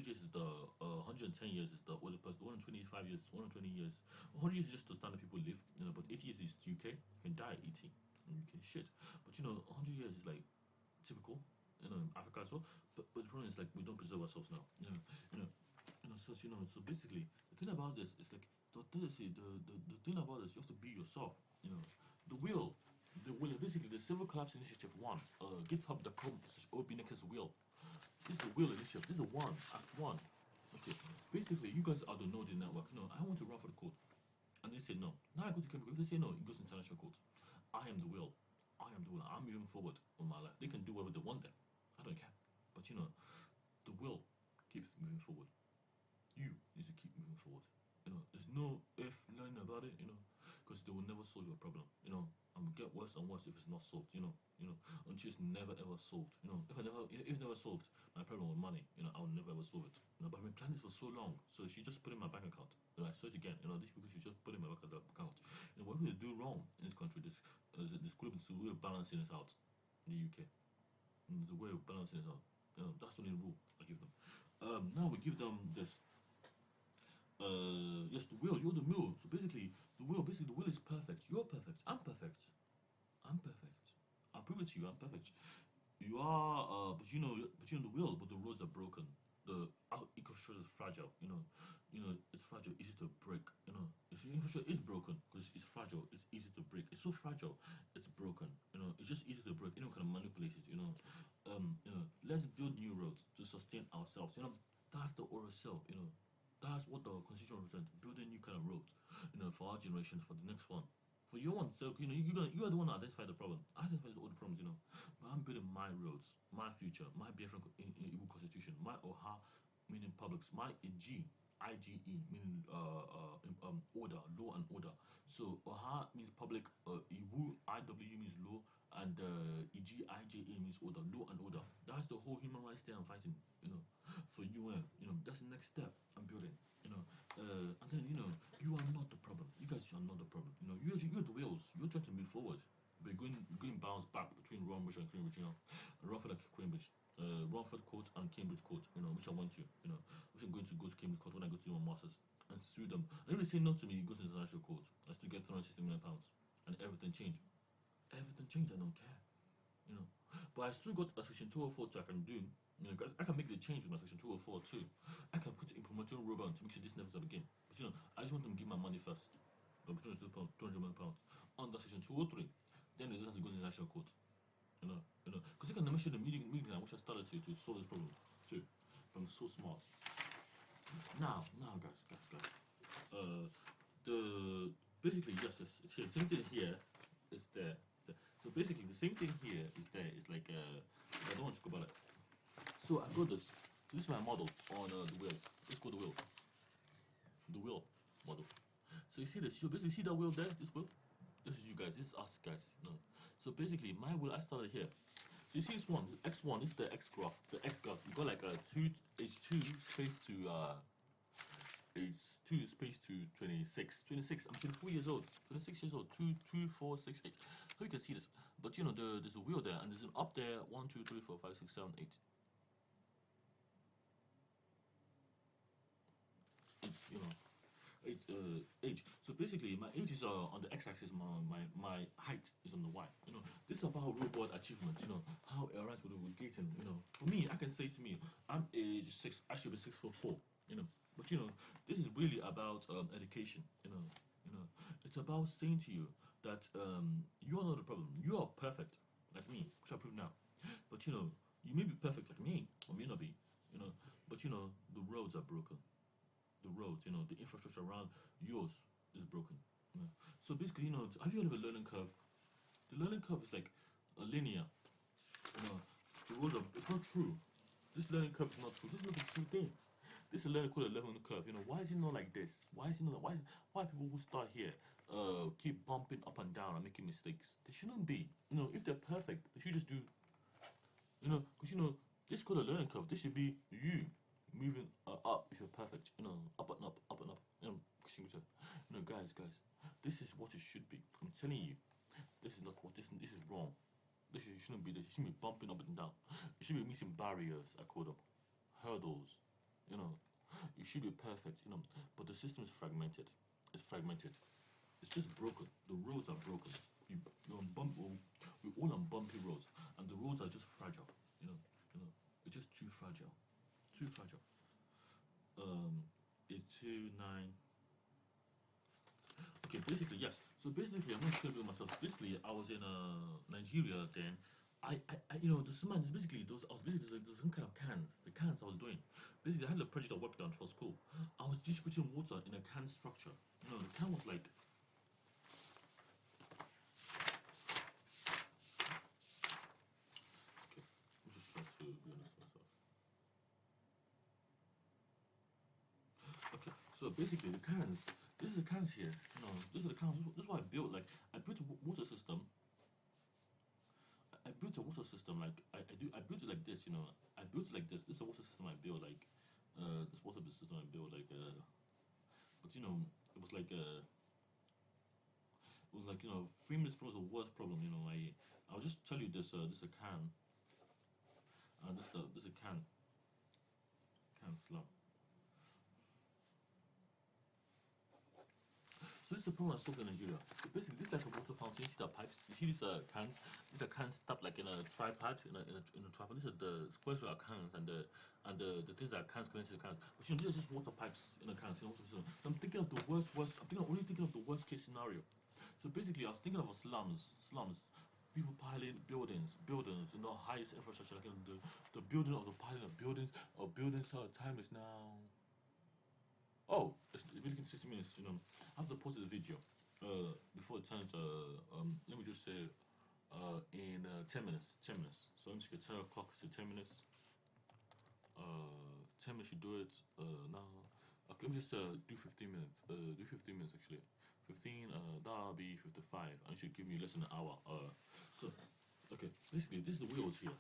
years is the 110 years is the older person. 125 years, 120 years. 100 years is just the standard people live. But 80 years is UK. You can die at 80 in UK. Shit. But 100 years is like typical. In Africa as well. But the problem is like we don't preserve ourselves now. So basically the thing about this is like the thing about this, you have to be yourself. The will. Basically, the Civil Collapse Initiative 1, GitHub.com/OB Nickers will. This is the will initiative. This is the one, Act 1. Okay, basically, you guys are the node in the network. I want to run for the court. And they say no. Now I go to chemical. If they say no, it goes to international court. I am the will. I'm moving forward on my life. They can do whatever they want there. I don't care. But the will keeps moving forward. You need to keep moving forward. There's no if learning about it, because they will never solve your problem, and will get worse and worse if it's not solved, until it's never ever solved, if it's never solved, my problem with money, I'll never ever solve it, but I've been planning this for so long, so she just put in my bank account, I say it again, these people should just put in my bank account, what they do wrong in this country, this could have been way of balancing it out in the UK, the way of balancing it out, that's the only rule I give them. Now we give them this. Yes, the will. You're the will. So basically, the will is perfect. You're perfect. I'm perfect. I'm perfect. I'm prove it to you. I'm perfect. You are, but you know the will, but the roads are broken. The our infrastructure is fragile. It's fragile, easy to break. The infrastructure is broken because it's fragile. It's easy to break. It's so fragile, it's broken. It's just easy to break. Anyone can manipulate it. Let's build new roads to sustain ourselves. That's the oral cell. That's what the constitution represents. Building new kind of roads. For our generation, for the next one. For your one, so you are the one to identify the problem. I identify all the problems, But I'm building my roads, my future, my Biafran in Igbo constitution, my Oha meaning publics, my IGE meaning order, law and order. So Oha means public, Iwu IW means law, and IGE means order, law and order. That's the whole human rights thing I'm fighting, for UN. That's the next step I'm building. And then you are not the problem. You guys are not the problem. You're the wheels. You're trying to move forward. But going bounce back between Romford and Cambridge. Romford and Cambridge, Romford Court and Cambridge Court. Which I want to. Which I'm going to go to Cambridge Court when I go to do my masters and sue them. And if they say no to me, you go to the international court. I still get £360 million, and everything changed. Everything changed. I don't care. But I still got a section 204 I can do. I can make the change with my section 204 too. I can put implementing robot to make sure this never happens again. But I just want them to give my money first. The opportunity to £200 million under section 203. Then it doesn't have to go to the national court. Because you can make sure the meeting which I started to solve this problem too. I'm so smart. Now, guys. The basically yes, it's here. Same thing here is there. So basically the same thing here is there. It's like I don't want to talk about it. So I got this. This is my model on the wheel. Let's go the wheel. The wheel model. So you see this? You basically see that wheel there? This wheel? This is you guys. This is us guys. So basically my wheel, I started here. So you see this one, X1, this is the X graph. The X graph. You got like a H2 space to H2 space to 26. 26. I'm 24 years old. 26 years old. 2, 4, 6, 8. So you can see this. But there's a wheel there, and there's an up there. 1, 2, 3, 4, 5, 6, 7, 8. Age. So basically, my age is on the x-axis. My height is on the y. This is about real world achievement. How arise with we're getting. For me, I can say to me, I'm age 6. I should be 6'4". But this is really about education. It's about saying to you that you are not the problem. You are perfect, like me, which I prove now. But you may be perfect like me, or may not be. But the roads are broken. The roads, the infrastructure around yours is broken. So basically, have you heard of a learning curve? The learning curve is like a linear. The roads are, it's not true. This learning curve is not true. This is not a true thing. This is a learning called a learning curve. Why is it not like this? Why is it not? Why people who start here keep bumping up and down and making mistakes? They shouldn't be. If they're perfect, they should just do. Because this is called a learning curve. This should be you moving up if you're perfect, up and up, up and up. Guys, this is what it should be. I'm telling you, this is not what this is wrong. This shouldn't be this. You shouldn't be bumping up and down. You should be meeting barriers, I call them, hurdles. You should be perfect, but the system is fragmented. It's fragmented. It's just broken. The roads are broken. We're all on bumpy roads, and the roads are just fragile. It's just too fragile. Too fragile. 829. Okay, basically yes. So basically, I'm not sure about myself. Basically, I was in Nigeria then. I the cement is basically those. I was basically there's some kind of cans. The cans I was doing. Basically, I had a project I worked on for school. I was distributing water in a can structure. The can was like. Okay, I'm just trying to be honest with myself. Okay, so basically the cans. This is the cans here. This is the cans. This is what I built. Like I built a water system. I built a water system like I built it like this. I built it like this. This is a water system I built like. This water system I built like. But it was like. It was like 3 minutes was the worst problem. I'll just tell you this. This is a can. And this is a can. Can slum. So this is the problem I solved in Nigeria. So basically, this is like a water fountain. You see the pipes. You see these cans. These are cans stuck like in a tripod, in a tripod. These are the squares are cans, and the things that cans connected to the cans. But these are just water pipes in a can. So I'm thinking of the worst. Only thinking of the worst case scenario. So basically, I was thinking of slums. People piling buildings in the highest infrastructure, like the building of the piling of buildings. Time is now. Oh, it's really 60 minutes. I have to pause the video before it turns. Let me just say in 10 minutes. 10 minutes. So I'm just gonna 10 o'clock. So 10 minutes. 10 minutes. You do it now. Okay, let me just do 15 minutes. Do 15 minutes actually. 15. That'll be 55, and it should give me less than an hour. So. Okay, basically, this is the wheels here.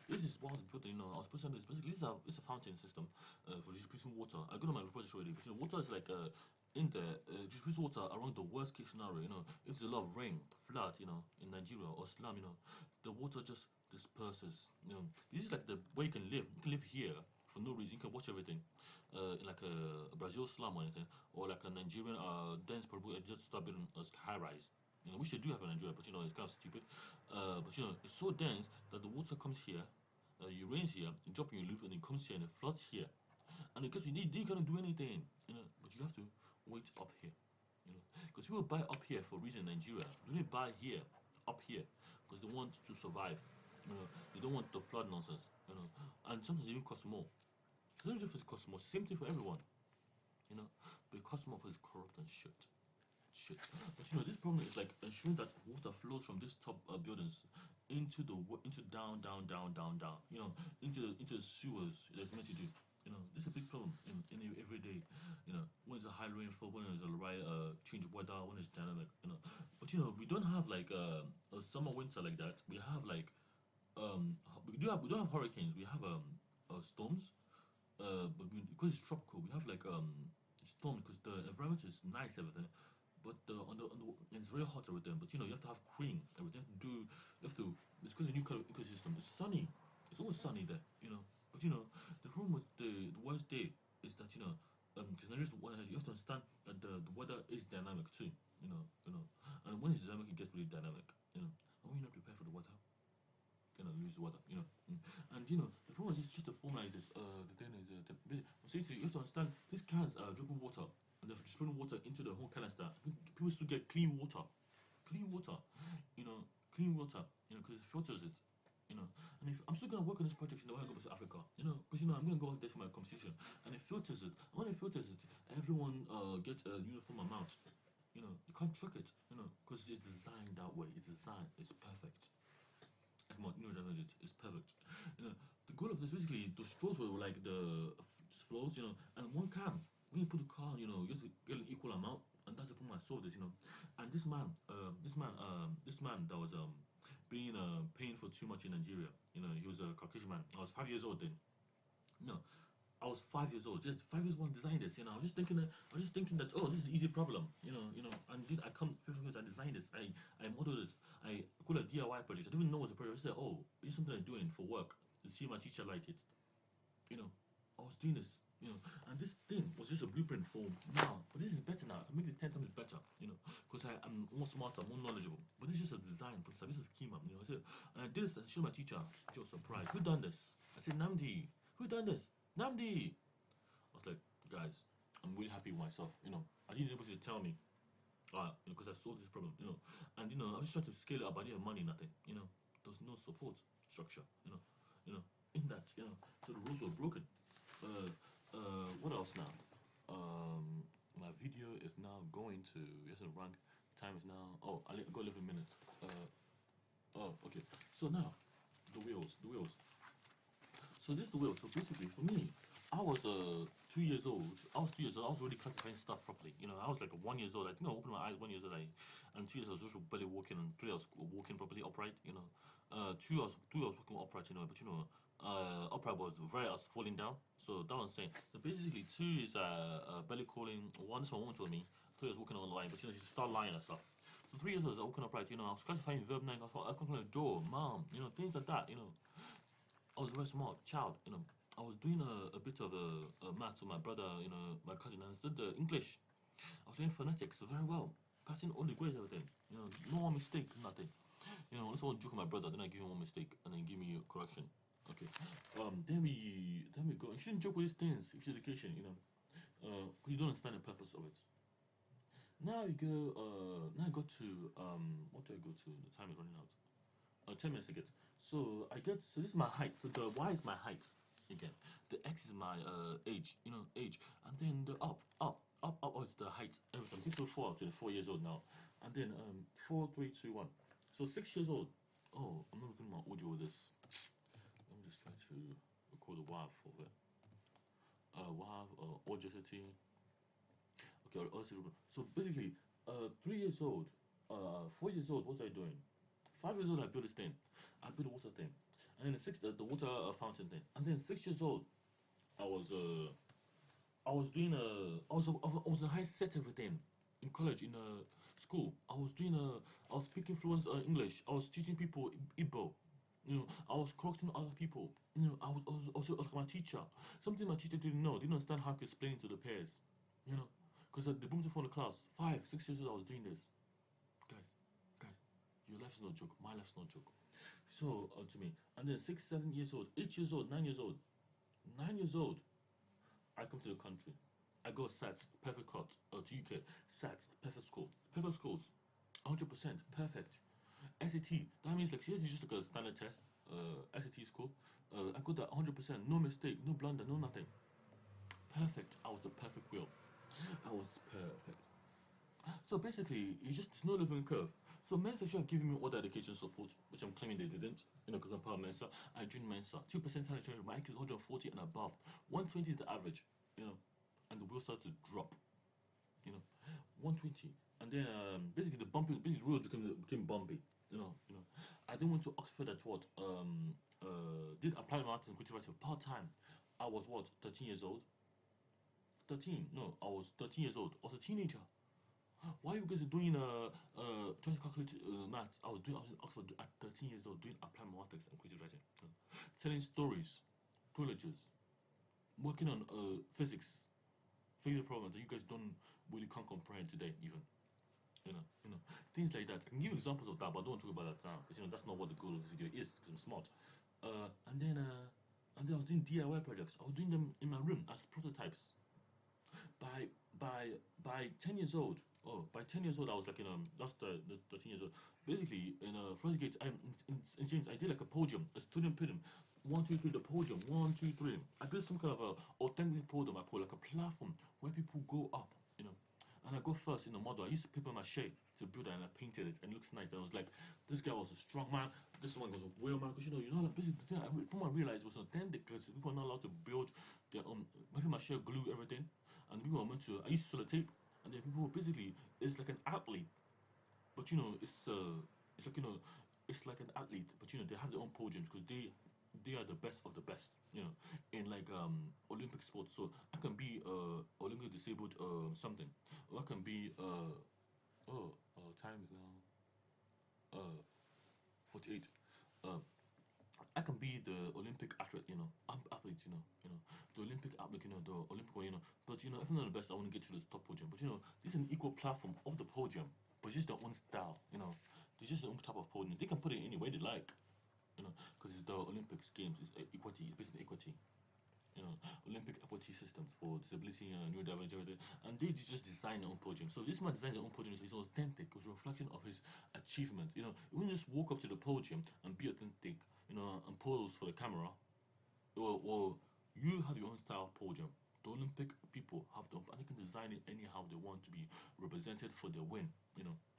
This is what I was putting. I was putting this. Basically, this is a fountain system for distributing water. I got on my repository already. But water is like in the distributing water around the worst case scenario. If there's a lot of rain, flood, in Nigeria or slum, the water just disperses. This is like the way you can live. You can live here for no reason. You can watch everything in like a Brazil slum or anything, or like a Nigerian dense probably just start building a high rise. We should do have in Nigeria, but it's kind of stupid. But it's so dense that the water comes here, it rains here, it drops in your roof, and it comes here and it floods here. And because you can't do anything, but you have to wait up here, because people buy up here for a reason in Nigeria. They don't buy here, up here, because they want to survive. They don't want the flood nonsense, and sometimes they even cost more. It's not just cost more, same thing for everyone, but it costs more because it's corrupt and shit. But this problem is like ensuring that water flows from these top buildings into down, into the sewers that's meant to do. This is a big problem in every day. When it's a high rainfall, when there's a right change of weather, when it's dynamic. But we don't have like a summer winter like that. We have like we don't have hurricanes. We have storms. But because it's tropical, we have like storms because the environment is nice, everything. But it's very hot with them. But you have to have cream. Everything you have to. It's because the new kind of ecosystem. It's sunny. It's always sunny there. But the problem with the worst day is that because Nigeria's the one you have to understand that the weather is dynamic too. And when it's dynamic, it gets really dynamic. And when you're not prepared for the weather, you're gonna lose the weather. And the problem is it's just a form like this. The thing is so you have to understand these cans are drinking water. And they're spraying water into the whole canister. People still get clean water, clean water, because it filters it, And if I'm still gonna work on this project, when I go back to Africa, because I'm gonna go back there for my conversation, and it filters it. And when it filters it, everyone gets a uniform amount. You can't trick it, because it's designed that way. It's perfect. It's perfect. The goal of this basically, the straws were like the flows, and one can. When you put the car, you have to get an equal amount, and that's the problem I solved this, And this man that was being paying for too much in Nigeria, he was a Caucasian man. I was 5 years old then. I was 5 years old. Just 5 years old, designed this. I was just thinking that oh, this is an easy problem. And I come 15 years. I designed this. I modeled it. I called it a DIY project. I didn't even know it was a project. I said, oh, it's something I'm doing for work to see my teacher like it. I was doing this. And this thing was just a blueprint for now. But this is better now. I can make it 10 times better, because I'm more smarter, more knowledgeable. But this is just a design process. This is schema, I said, and I did this and showed my teacher. She was surprised. Who done this? I said, Namdi. Who done this? Namdi. I was like, guys, I'm really happy with myself. I didn't need anybody to tell me, because I solved this problem, And I was just trying to scale it up. I didn't have money, nothing. There was no support structure, in that, So the rules were broken. What else now? My video is now going to rank. Time is now. Oh, I got 11 minutes. Okay. So now, the wheels. So this is the wheels. So basically, for me, I was 2 years old. I was already classifying stuff properly. I was like 1 year old. I think I opened my eyes 1 year old. And 2 years I was just barely walking, and 3 I was walking properly upright. 2 I was walking upright. But upright was I was falling down. So that was insane. So basically, 2 is belly crawling. 1 is my woman told me. 3 was walking online, but she started lying and stuff. So 3 years I was walking upright. I was classifying verb 9. I was calling a door, mom. Things like that. I was a very smart child. I was doing a bit of a maths with my brother, my cousin, and I studied English. I was doing phonetics very well, passing all the grades, everything. You know, no one mistake, nothing. You know, let's all joke with my brother. Then I give him one mistake, and then give me a correction. Okay. Then we go. You shouldn't joke with these things. It's education. You know, you don't understand the purpose of it. Now you go. Now I go to What do I go to? The time is running out. 10 minutes I get. So I get. So this is my height. So the Y is my height again. The X is my age. You know, age, and then the up is the height. Everything. 6 to 4. I'm 24 years old now, and then 4, 3, 2, 1. So 6 years old. Oh, I'm not looking at my audio with this. Let me just try to record a WAV for it. WAV Audacity. Okay, so basically, 3 years old, 4 years old, what was I doing? 5 years old, I built this thing. I built a water thing. And then the water fountain thing. And then 6 years old, I was doing I was a high set everything in college, in school. I was speaking fluent English. I was teaching people Igbo. You know, I was correcting other people. You know, I was also like my teacher. Something my teacher didn't know. Didn't understand how to explain to the peers. You know, because the boom from the class, 5, 6 years old, I was doing this. Guys, your life is no joke. My life is no joke. So to me, and then 6, 7 years old, 8 years old, 9 years old, 9 years old, I come to the country. I go SATs, perfect cut, to UK, SATs, perfect school, perfect schools, 100% perfect. SAT, that means like SAT is just like a standard test. SAT school, I got that 100%, no mistake, no blunder, no nothing. Perfect. I was the perfect wheel. I was perfect. So basically, it's no living curve. So Mensa should have given me all the education support, which I'm claiming they didn't. You know, because I'm part of Mensa. I joined Mensa. 2% talent training. My IQ is 140 and above. 120 is the average. You know, and the wheel started to drop. You know, 120, and then basically the bumping, basically the road became bumpy. I then went to Oxford at what did applied maths and creative writing part time. I was what 13 years old. 13? No, I was 13 years old. I was a teenager. Why are you guys doing trying to calculate maths? I was in Oxford at 13 years old doing applied mathematics and creative writing, telling stories, colleges, working on physics, figuring problems that you guys don't really can't comprehend today even. Things like that. I can give you examples of that, but I don't talk about that now because that's not what the goal of this video is. Because I'm smart. And then I was doing DIY projects. I was doing them in my room as prototypes. By 10 years old, by 10 years old, I was like that's the 13 years old. Basically, in first gate, in James, I did like a podium, a student podium. 1, 2, 3, the podium. 1, 2, 3. I built some kind of a authentic podium. I put like a platform where people go up. And I go first in the model. I used paper mache to build it, and I painted it, and it looks nice. And I was like, this guy was a strong man. This one was a whale man. Because like basically the thing I realized was authentic because people are not allowed to build their own paper mache, glue everything, and people are meant to. I used sellotape, and then people basically it's like an athlete, but it's like it's like an athlete, but they have their own podiums because they are the best of the best, in like Olympic sports. So I can be Olympic disabled something, or I can be time is now 48. I can be the Olympic athlete, I'm athlete, the Olympic athlete, the Olympic one, but if I'm not the best, I want to get to the top podium. But this is an equal platform of the podium, but just their own style, There's just their own type of podium. They can put it any way they like, because it's the Olympics games. It's equity. It's based on equity. Olympic equity systems for disability and neurodivergence, everything. And they just design their own podium. So this man designs their own podium, so he's authentic. It's a reflection of his achievement. You wouldn't just walk up to the podium and be authentic, and pose for the camera. Well, you have your own style podium. The Olympic people have them, and they can design it anyhow they want to be represented for their win,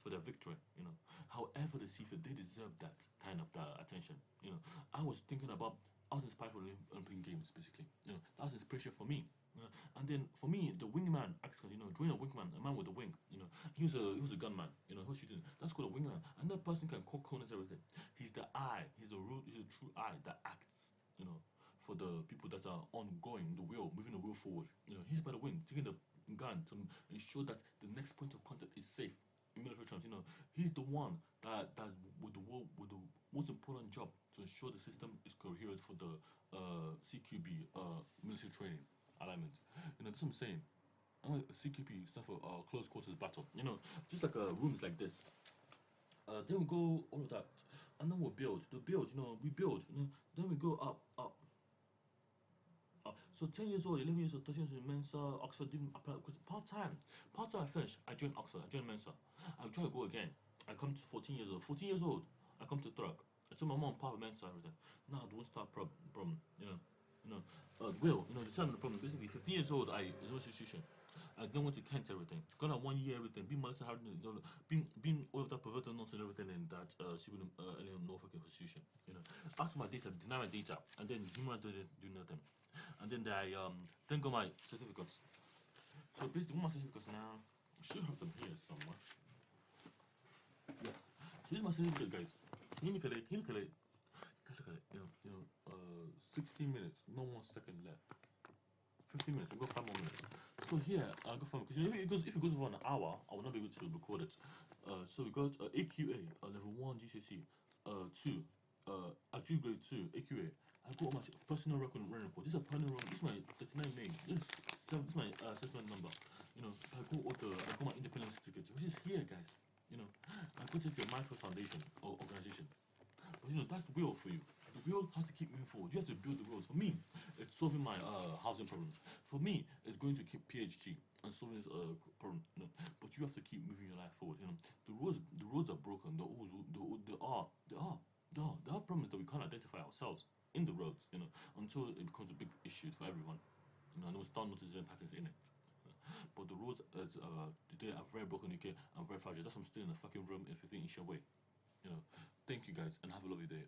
for their victory, However they see fit, they deserve that kind of attention, I was thinking about, I was inspired for the Olympic Games, basically, that was inspiration for me. And then for me, the wingman, actually, drawing a wingman, a man with a wing, he was a gunman, he was shooting. That's called a wingman, and that person can cut corners, everything. He's the eye, he's the true eye that acts, for the people that are ongoing, the wheel, moving the wheel forward. He's by the wing, taking the gun to ensure that the next point of contact is safe. In military terms, he's the one that with the most important job to ensure the system is coherent for the CQB military training alignment. That's what I'm saying. CQB stuff for close quarters battle. You know, just like rooms like this. Then we go all of that, and then we'll build. The build, you know, we build. You know, then we go up, up. So 10 years old, 11 years old, 13 years old, Mensa, Oxford, didn't apply because part time. Part time I finished. I joined Oxford. I joined Mensa. I try to go again. I come to 14 years old. 14 years old. I come to Thurrock. I told my mom part of Mensa everything. Now don't start problem. You know, the time of the problem. Basically, 15 years old, I was no institution. I then went to Kent everything. Got out 1 year everything. Being molested, being all of that perverted nonsense everything in that Norfolk institution. You know, after my data, deny my data, and then human didn't do nothing. And then I then got my certificates. So basically, my certificates now. I should have them here somewhere. Yes. So here's my certificate, guys. Can you look at it? Can you look at it? Look at it. 16 minutes, no 1 second left. 15 minutes, I've got 5 more minutes. So here, I got 5 because if it goes over an hour, I will not be able to record it. So we got AQA, level 1 GCSE, 2, actually grade 2, AQA. I got my personal record report. This is a personal record. This is my 39 name. This is my assessment number. You know, I got my independent certificate, which is here, guys. You know, I got it to a micro foundation or organization. But you know, that's the will for you. The will has to keep moving forward. You have to build the roads. For me, it's solving my housing problem. For me, it's going to keep PhD and solving this problem. You know, but you have to keep moving your life forward. You know, the roads are broken. There are problems that we can't identify ourselves in the roads. You know, until it becomes a big issue for everyone. You know, and we start noticing patterns in it. But the roads today are very broken, okay, and very fragile. That's why I'm still in a fucking room in 15 inch away. You know, thank you guys and have a lovely day.